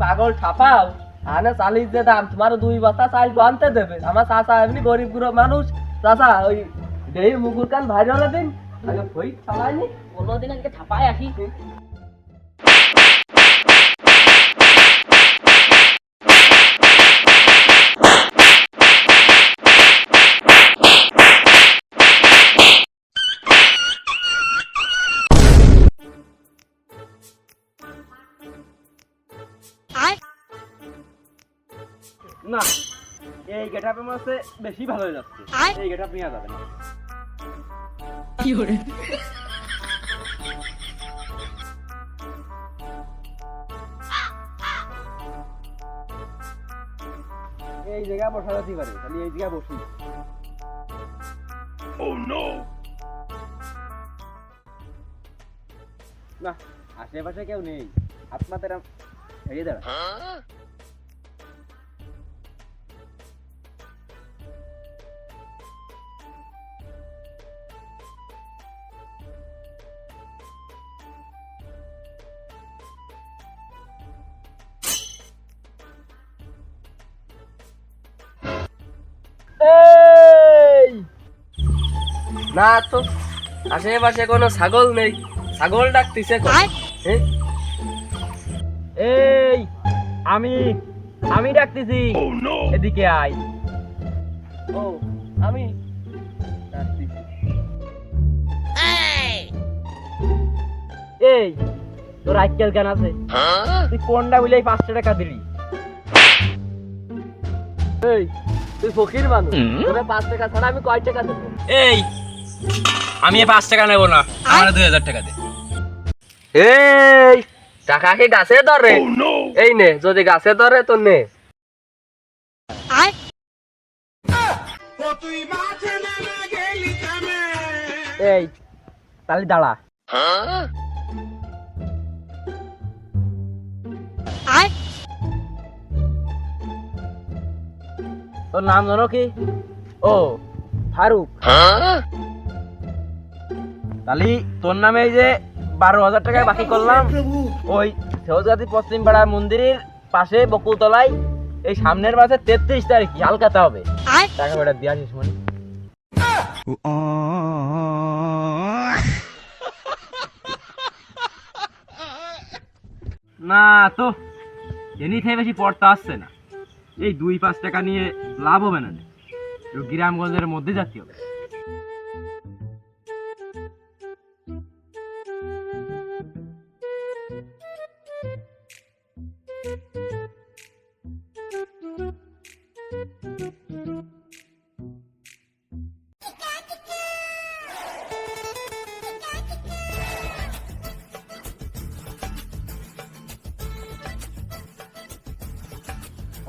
পাগল ছাপাও আনে চালিয়ে যে দাম তোমার 2 বস্তা চাল আনতে দেবে আমার চাচা এমনি গরিব গুলো মানুষ চাচা ওই দেই মুগুর কান ভাইরে হলে দিন আগে ভই চালাইনি কোনোদিন আজকে ছাপায় আসি না এই গেটআপের মধ্যে বেশি ভালো যাচ্ছে এই গেটআপ নিয়ে যাবে না কি করে এই জায়গায় বসা যেতে পারে তাহলে এই জায়গায় বসি Oh no! না আশেপাশে কেউ নেই হাত মাথাটা ছেড়ে দাঁড়া না তো আশেপাশে কোনো ছাগল নেই ছাগল ডাকতেছে এই আমি ডাকতেছি এদিকে আয় ও আমি ডাকতেছি এই তোর আজকাল কেন আছে তুই কোনটা বলে 500 টাকা দিলি এই তুই ফকির মানুষ তোরে 5 টাকা ছাড়া আমি কয় টাকা দেব এই আমি 5 টাকা নেব না আমার 2000 টাকা দে এই টাকা কি গাছে ধরে এই নে যদি গাছে ধরে তো নে এই তাহলে দাঁড়া তোর নাম জানো কি ও ফারুক তাহলে তোর নামে এই যে 12,000 টাকায় বাকি করলাম ওই সেওজাতি পশ্চিম পাড়া মন্দিরের পাশে বকুলতলায় এই সামনের মাসে 33 তারিখ হালকাতে হবে টাকা কটা দিয়ে আসিস মনে না তো এনি থেকে বেশি পড়তে আসছে না এই 2-5 টাকা নিয়ে লাভ হবে না গ্রামগঞ্জের মধ্যে যাচ্ছি হবে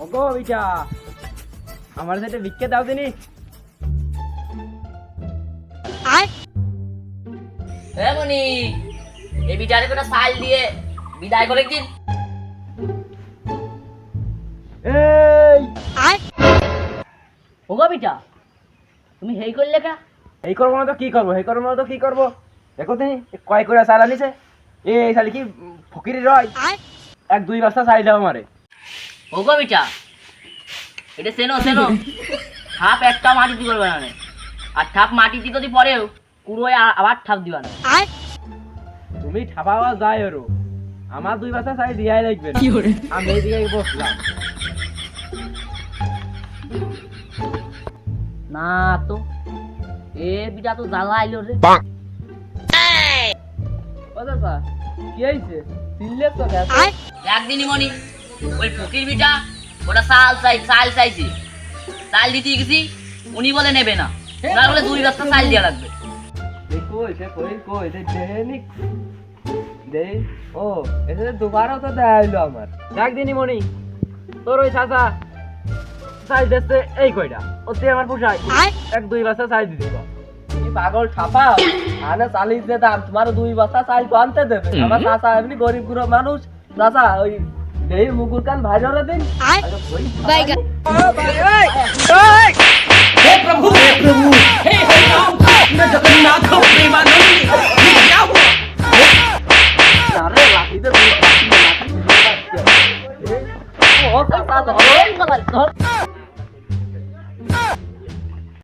ওগো বিটা আমার সাথে ভিক্ষে দাও দিনি মনি এই বিটারে কোনো সাল দিয়ে বিদায় করে দিন এই ওগো বিটা তুমি হেই করলে কা এই করবো না তো কি করবো এই করবো না তো কি করবো দেখো তুমি কয় করে চাল আনিছে এই শালি কি ফকিরি রয় 1-2 বস্তা চাল দাও আমারে ওগো বিটা এটা সেনো সেনো ঠাপ একটা মাটি দি করবে না আর ঠাপ মাটি দি যদি পরেও পুরো আবার ঠাপ দিবা না তুমি ঠাপাওয়া যায় ওরো আমার 2 বস্তা চাল দিয়াই লাগবে আমি এই দিকে বসলাম না তো এ বিটা তো জ্বালা আইলো রে ও দাদা কি হইছে চিল্লে তো একদিনই মনি ওই ফকির বিটা ওটা চাল চাইছি চাল দিতে গেছি উনি বলে নেবে না ওনার বলে 2 বস্তা চাল দেওয়া লাগবে কই দেনিক দে ও এসে দুবারও তো দেখাইলো আমার একদিনই মনি তোর ওই চাচা চাল দিতে এই কয়টা ওতে আমার পোষায় 1-2 বস্তা চাল দিতে তুমি পাগল ছাপাও আনে চালিয়ে যে দাম তোমার 2 বস্তা চাল আনতে দেবে আমার চাচা এমনি গরিব গুলো মানুষ চাচা ওই দেই মুগুর কান ভাইরে হলে দিন আগে ভই বাইগা हे प्रभु हे हरि राम मैं जगन्नाथ प्रेमानंद ये क्या हुआ अरे लाठी दे ও চাচা ধরো।